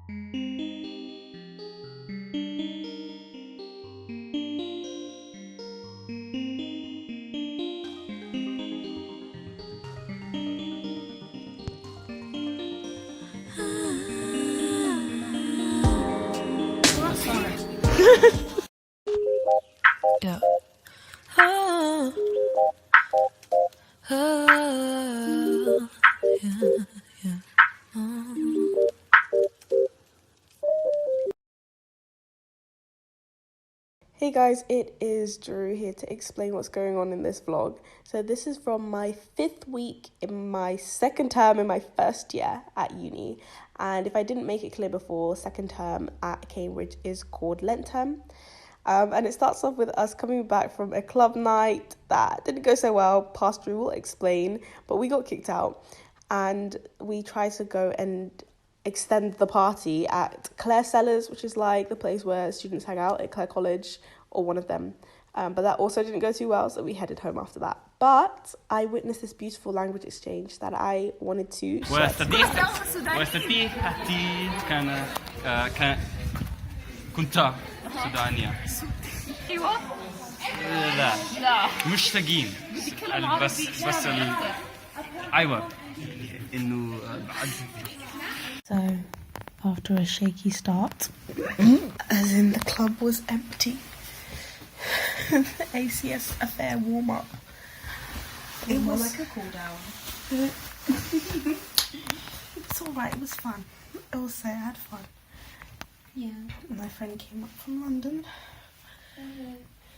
Yeah. Oh, oh, yeah, yeah. Oh. Hey guys, it is Drew here to explain what's going on in this vlog. So this is from my 5th week in my 2nd term in my 1st year at uni. And if I didn't make it clear before, 2nd term at Cambridge is called Lent term. And it starts off with us coming back from a club night that didn't go so well. Pastor will explain, but we got kicked out. And we tried to go and extend the party at Clare Cellars, which is like the place where students hang out at Clare College, or one of them. But that also didn't go too well, so we headed home after that. But I witnessed this beautiful language exchange that I wanted to share. كنت سودانية ايوه لا لا مشتاقين بس ايوه انه بعد. So, after a shaky start, as in the club was empty, the ACS affair warm-up. It was like a cool-down. It's alright, it was fun. I will say I had fun. Yeah. My friend came up from London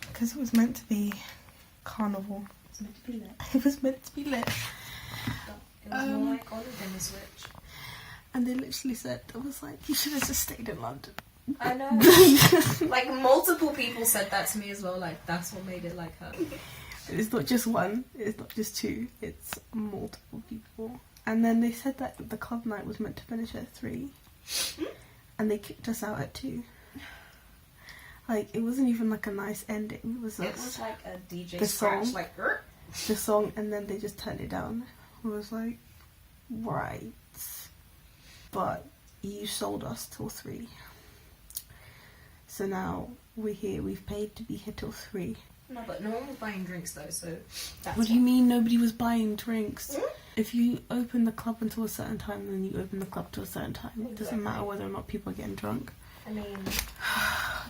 because it was meant to be carnival. It was meant to be lit. It was meant to be lit. It was more like Oliver is rich. And they literally said, it was like, you should have just stayed in London. I know. Like multiple people said that to me as well. Like that's what made it like her. It's not just one, it's not just two, it's multiple people. And then they said that the club night was meant to finish at 3. And they kicked us out at 2. Like, it wasn't even like a nice ending. It was like a DJ the scratch, song, like the song, and then they just turned it down. It was like, right, but you sold us till 3. So now we're here. We've paid to be here till 3. No, but no one was buying drinks though. So that's what do you mean nobody was buying drinks? If you open the club until a certain time, then you open the club to a certain time. It doesn't matter whether or not people are getting drunk. I mean,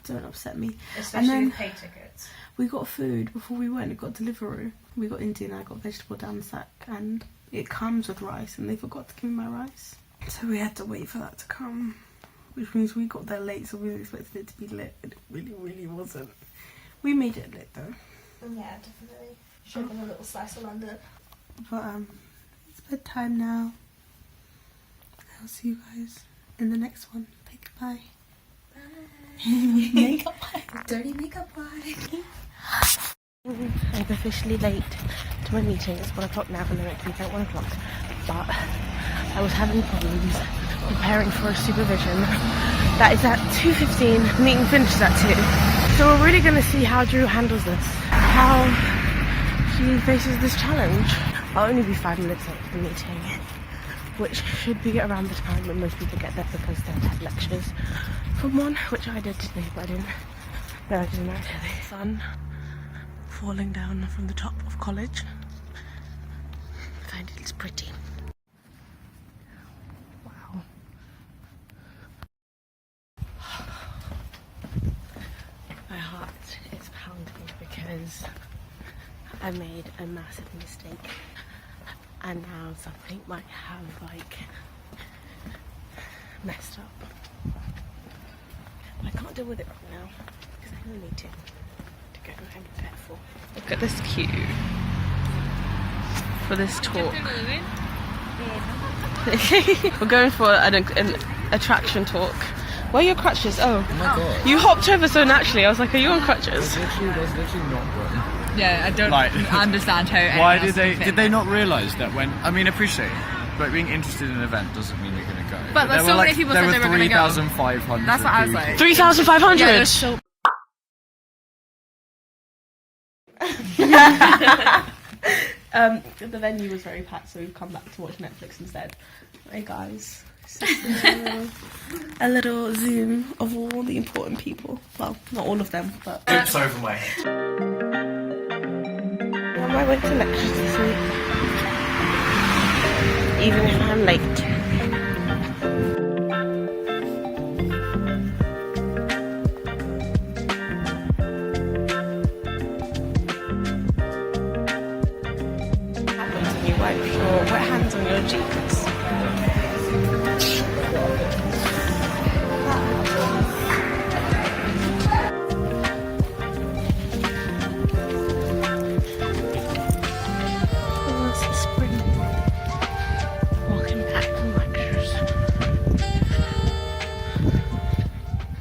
don't upset me. Especially and then with pay tickets. We got food before we went. It got Deliveroo. We got Indian. I got vegetable dansak, and it comes with rice. And they forgot to give me my rice, so we had to wait for that to come, which means we got there late. So we expected it to be lit, and it really wasn't. We made it lit though. Yeah, definitely. Should have a little slice of London. But it's bedtime now. I'll see you guys in the next one. Say goodbye. Bye. Makeup bye. Dirty makeup bye. I'm officially late to my meeting. It's 1 o'clock now, and they're meant to be at 1 o'clock. But I was having problems preparing for a supervision that is at 2:15. Meeting finishes at 2. So we're really going to see how Drew handles this, how she faces this challenge. I'll only be 5 minutes late for the meeting, which should be around the time when most people get there because they have lectures from 1, which I did today, but I didn't actually. Sun falling down from the top of college. I find it's pretty. Wow. My heart is pounding because I made a massive mistake, and now something might have like messed up. I can't deal with it right now because I have a meeting to go and prepare for. Look at this queue for this talk. We're going for an attraction talk. Where are your crutches? Oh my god. You hopped over so naturally. I was like, are you on crutches? There's literally not one. Yeah, I don't understand how. Why did they not realise that when? I mean, appreciate it, but being interested in an event doesn't mean you're going to go. But there's so many people said they were going to go. 3,500. That's what I was like. 3,500. Yeah, so. The venue was very packed, so we've come back to watch Netflix instead. Hey guys, A little zoom of all the important people. Well, not all of them, but... Oops over my head. On my way to lectures this week. Even if I'm late. What happens when you wipe your wet hands on your jeans?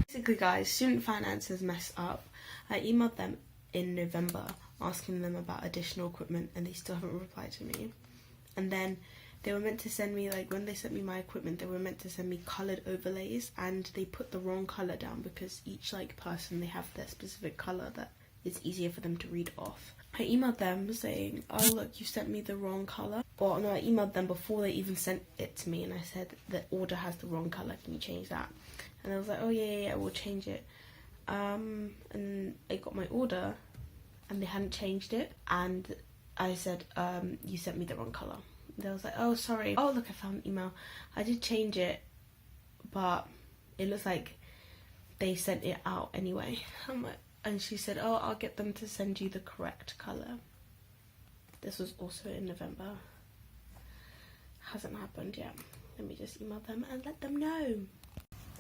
Basically guys, student finance has messed up. I emailed them in November asking them about additional equipment and they still haven't replied to me. And then they were meant to send me, like when they sent me my equipment, they were meant to send me coloured overlays and they put the wrong colour down because each like person, they have their specific colour that is easier for them to read off. I emailed them saying, oh look, you sent me the wrong colour. Well no, I emailed them before they even sent it to me and I said the order has the wrong colour, can you change that? And I was like, oh yeah, we'll change it. And I got my order and they hadn't changed it and I said, you sent me the wrong colour. They was like, oh sorry, oh look, I found an email, I did change it but it looks like they sent it out anyway. I'm like, and she said, oh, I'll get them to send you the correct colour. This was also in November. Hasn't happened yet. Let me just email them and let them know.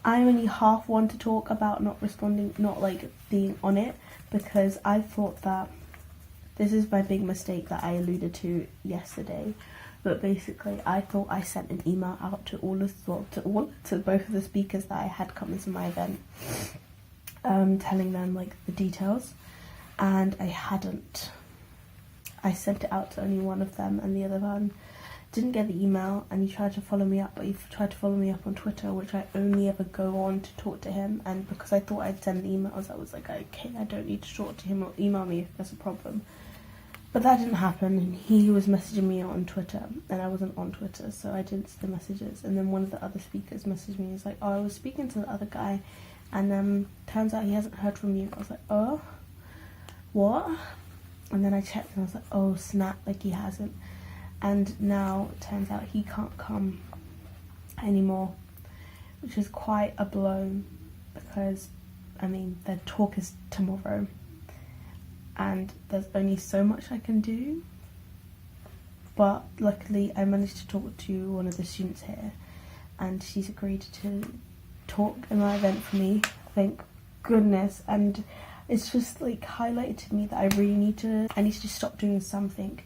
I only half want to talk about not responding, not like being on it, because I thought that this is my big mistake that I alluded to yesterday. But basically, I thought I sent an email out to to both of the speakers that I had come into my event, telling them like the details, and I hadn't. I sent it out to only one of them, and the other one didn't get the email, and he tried to follow me up, but he tried to follow me up on Twitter, which I only ever go on to talk to him, and because I thought I'd send the emails, I was like, okay, I don't need to talk to him or email me if there's a problem. But that didn't happen, and he was messaging me on Twitter, and I wasn't on Twitter, so I didn't see the messages. And then one of the other speakers messaged me, he's like, oh, I was speaking to the other guy, and turns out he hasn't heard from you. I was like, oh, what? And then I checked, and I was like, oh, snap, like he hasn't. And now it turns out he can't come anymore, which is quite a blow, because, I mean, the talk is tomorrow, and there's only so much I can do. But luckily I managed to talk to one of the students here and she's agreed to talk in my event for me, thank goodness. And it's just like highlighted to me that I really need to just stop doing something,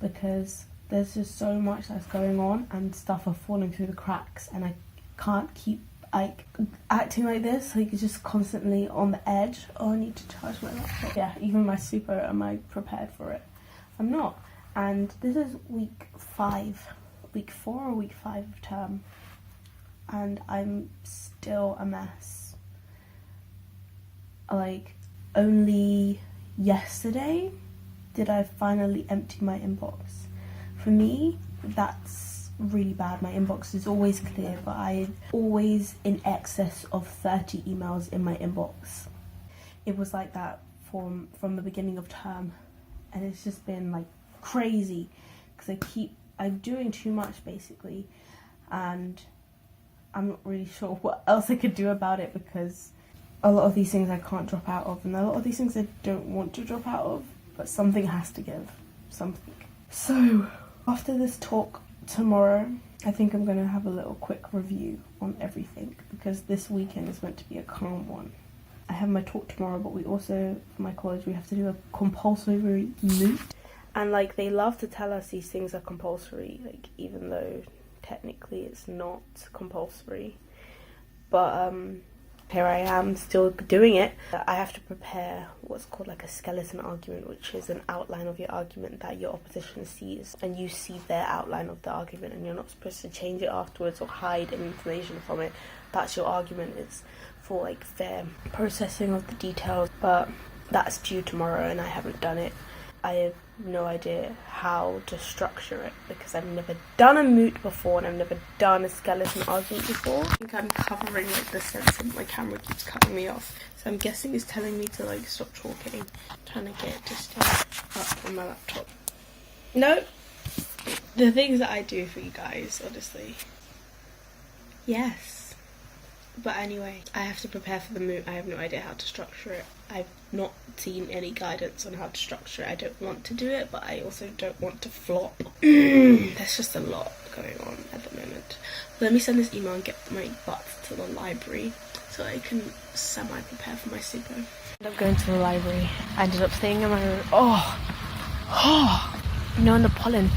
because there's just so much that's going on and stuff are falling through the cracks, and I can't keep like acting like this, like just constantly on the edge. Oh, I need to charge my laptop. Yeah, even my super, am I prepared for it? I'm not. And this is week 4 or week 5 of term, and I'm still a mess. Like, only yesterday did I finally empty my inbox. For me, that's really bad. My inbox is always clear, but I'm always in excess of 30 emails in my inbox. It was like that from the beginning of term, and it's just been like crazy because I'm doing too much basically, and I'm not really sure what else I could do about it, because a lot of these things I can't drop out of, and a lot of these things I don't want to drop out of, but something has to give, something. So after this talk tomorrow, I think I'm going to have a little quick review on everything, because this weekend is meant to be a calm one. I have my talk tomorrow, but we also, for my college, we have to do a compulsory moot. And like, they love to tell us these things are compulsory, like even though technically it's not compulsory. But here I am still doing it. I have to prepare what's called like a skeleton argument, which is an outline of your argument that your opposition sees, and you see their outline of the argument, and you're not supposed to change it afterwards or hide any information from it. That's your argument. It's for like fair processing of the details, but that's due tomorrow and I haven't done it. I have no idea how to structure it because I've never done a moot before and I've never done a skeleton argument before. I think I'm covering like the sense that my camera keeps cutting me off. So I'm guessing it's telling me to like stop talking. I'm trying to get it to stay up on my laptop. No, the things that I do for you guys, honestly. Yes. But anyway, I have to prepare for the moot. I have no idea how to structure it. I've not seen any guidance on how to structure it. I don't want to do it, but I also don't want to flop. There's just a lot going on at the moment. Let me send this email and get my butt to the library so I can semi-prepare for my super. I ended up going to the library. I ended up staying in my room. You know when the pollen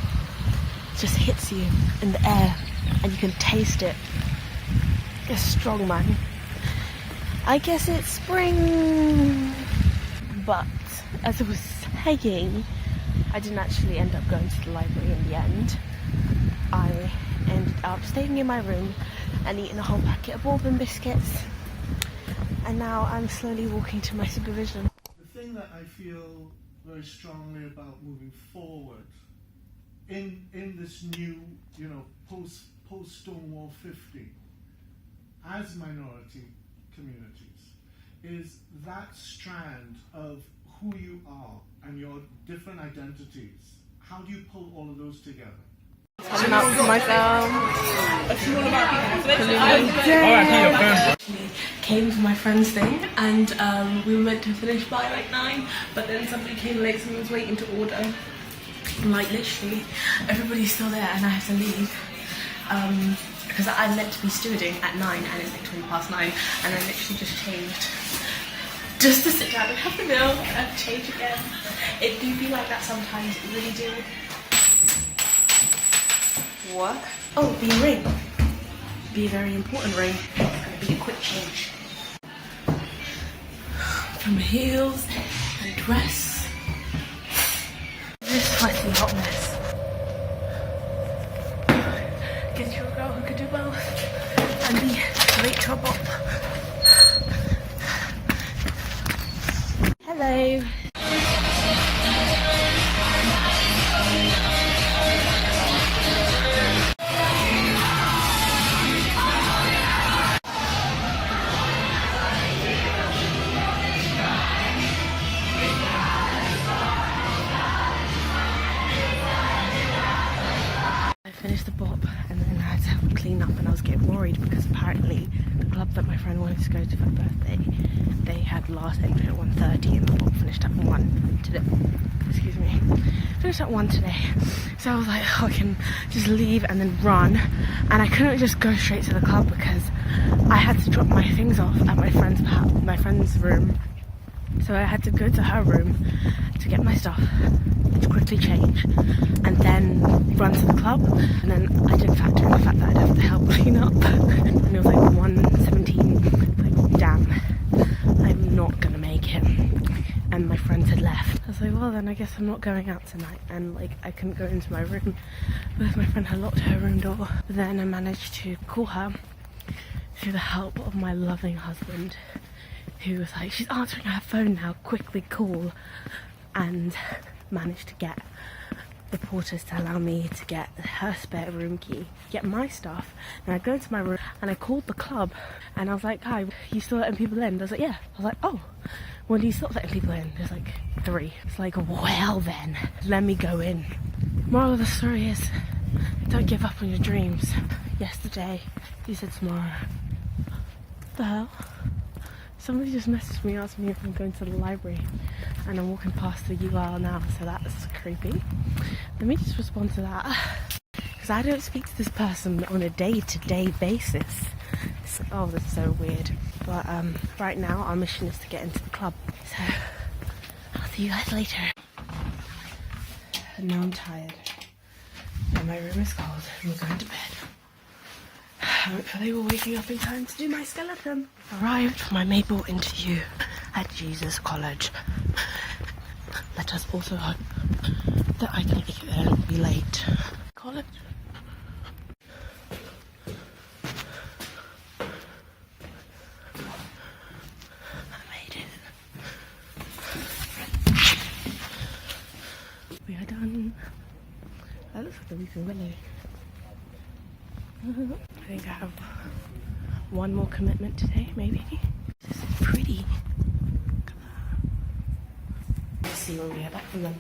just hits you in the air and you can taste it. It's strong, man. I guess it's spring. But as I was saying, I didn't actually end up going to the library in the end. I ended up staying in my room and eating a whole packet of bourbon biscuits. And now I'm slowly walking to my supervision. The thing that I feel very strongly about moving forward in this new, post Stonewall 50, as minority communities, is that strand of who you are and your different identities. How do you pull all of those together? Coming out for myself. Came to my friend's thing and we were meant to finish by like 9, but then somebody came late, so we was waiting to order. And like literally everybody's still there and I have to leave. Because I'm meant to be stewarding at 9 and it's like 20 past 9 and I literally just changed just to sit down and have the meal and change again. It do be like that sometimes, it really do. What? Oh, be a ring. Be a very important ring. And be a quick change. From heels and dress. This sweaty hot mess. Get you a girl who could do both and be great trouble. Hello. Finished the BOP and then I had to help clean up and I was getting worried because apparently the club that my friend wanted to go to for her birthday, they had last entry at 1:30 and the BOP finished at 1 today. Excuse me. Finished at 1 today. So I was like, oh, I can just leave and then run, and I couldn't just go straight to the club because I had to drop my things off at my friend's room. So I had to go to her room to get my stuff, to quickly change, and then run to the club. And then I didn't factor in the fact that I'd have to help clean up. And it was like 1:17. Like, damn, I'm not gonna make it. And my friends had left. I was like, well then I guess I'm not going out tonight. And like I couldn't go into my room because my friend had locked her room door. But then I managed to call her through the help of my loving husband, who was like, she's answering her phone now, quickly call, and managed to get the porters to allow me to get her spare room key, get my stuff. And I go into my room and I called the club and I was like, hi, you still letting people in? I was like, yeah. I was like, oh, when do you stop letting people in? There's like 3. It's like, well then, let me go in. Moral of the story is, don't give up on your dreams. Yesterday, you said tomorrow. What the hell? Somebody just messaged me asking me if I'm going to the library and I'm walking past the UL now, so that's creepy. Let me just respond to that because I don't speak to this person on a day-to-day basis. So, oh, that's so weird. But right now our mission is to get into the club, so I'll see you guys later. And now I'm tired and my room is cold and we're going to bed. Hopefully we're waking up in time to do my skeleton. Arrived for my Maple interview at Jesus College. Let us also hope that I can make it there and be late. College. I made it. Really? I think I have one more commitment today, maybe. This is pretty. Look at that. Let's see when we get back from them.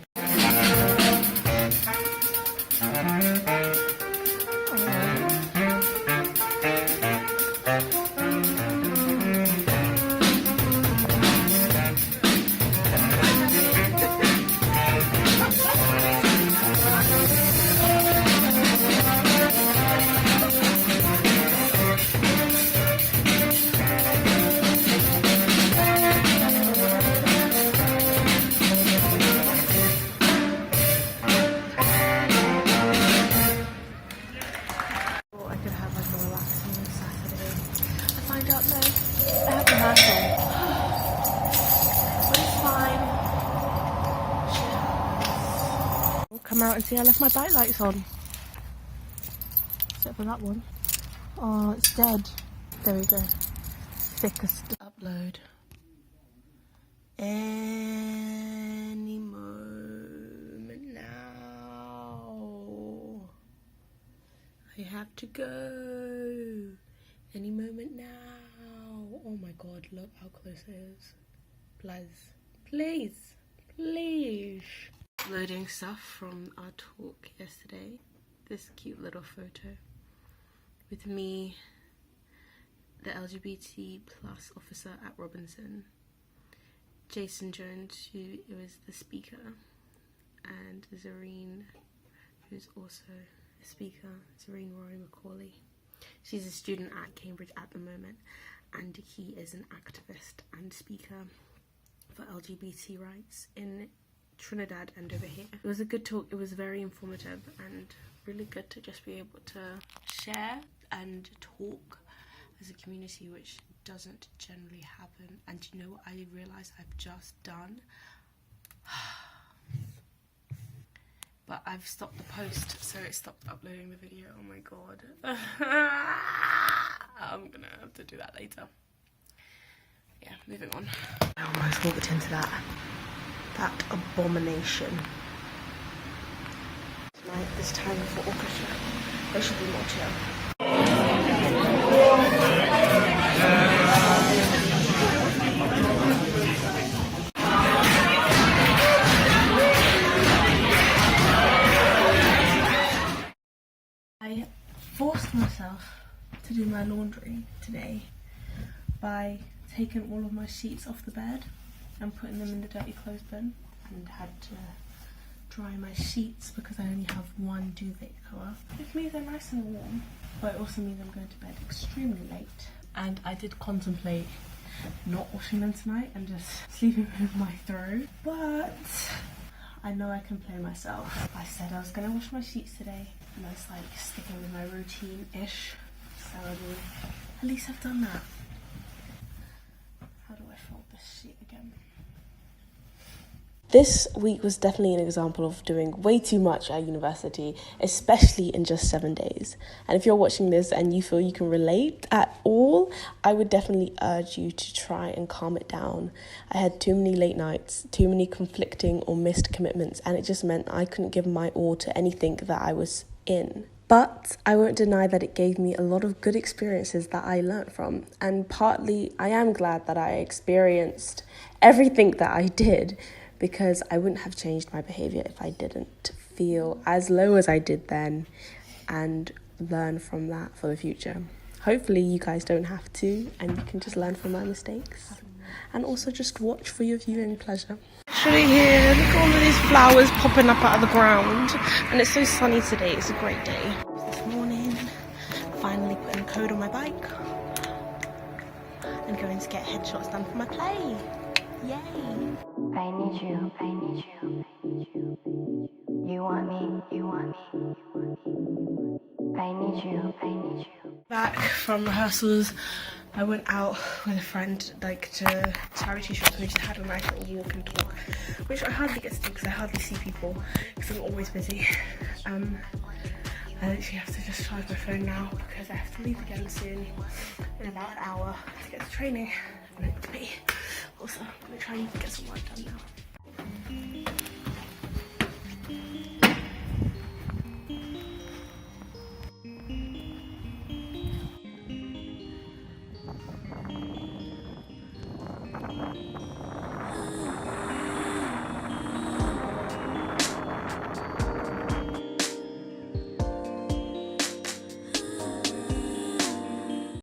Come out and see I left my bike lights on. Except for that one. Oh, it's dead. There we go. Thickest. Upload. Any moment now. I have to go. Any moment now. Oh my god, look how close it is. Please. Please. Please. Loading stuff from our talk yesterday. This cute little photo with me, the LGBT plus officer at Robinson, Jason Jones, who was the speaker, and Zareen, who's also a speaker, Zareen Rory Macaulay. She's a student at Cambridge at the moment, and he is an activist and speaker for LGBT rights in Trinidad and over here. It was a good talk. It was very informative and really good to just be able to share and talk as a community, which doesn't generally happen. And you know what I realised I've just done? But I've stopped the post, so it stopped uploading the video. Oh my god. I'm gonna have to do that later. Yeah, moving on. I almost walked into that abomination. Tonight, this time for orchestra, there should be more chill. I forced myself to do my laundry today by taking all of my sheets off the bed and putting them in the dirty clothes bin, and had to dry my sheets because I only have one duvet cover. It means they're nice and warm, but it also means I'm going to bed extremely late. And I did contemplate not washing them tonight and just sleeping with my throw, but I know I can play myself. I said I was going to wash my sheets today, and I was like sticking with my routine-ish, so at least I've done that. How do I fold this sheet again? This week was definitely an example of doing way too much at university, especially in just 7 days. And if you're watching this and you feel you can relate at all, I would definitely urge you to try and calm it down. I had too many late nights, too many conflicting or missed commitments, and it just meant I couldn't give my all to anything that I was in. But I won't deny that it gave me a lot of good experiences that I learnt from. And partly I am glad that I experienced everything that I did, because I wouldn't have changed my behaviour if I didn't feel as low as I did then and learn from that for the future. Hopefully you guys don't have to, and you can just learn from my mistakes and also just watch for your viewing pleasure. Actually here, look at all of these flowers popping up out of the ground, and it's so sunny today. It's a great day. This morning, finally putting code on my bike and going to get headshots done for my play. Yay! I need you, I need you, I need you. You want me, you want me, you want me. I need you, I need you. Back from rehearsals, I went out with a friend to charity shops. We just had a nice little walk and talk, which I hardly get to do because I hardly see people because I'm always busy. I literally have to just charge my phone now because I have to leave again soon in about an hour to get to training. Also, I'm going to try and get some work done now.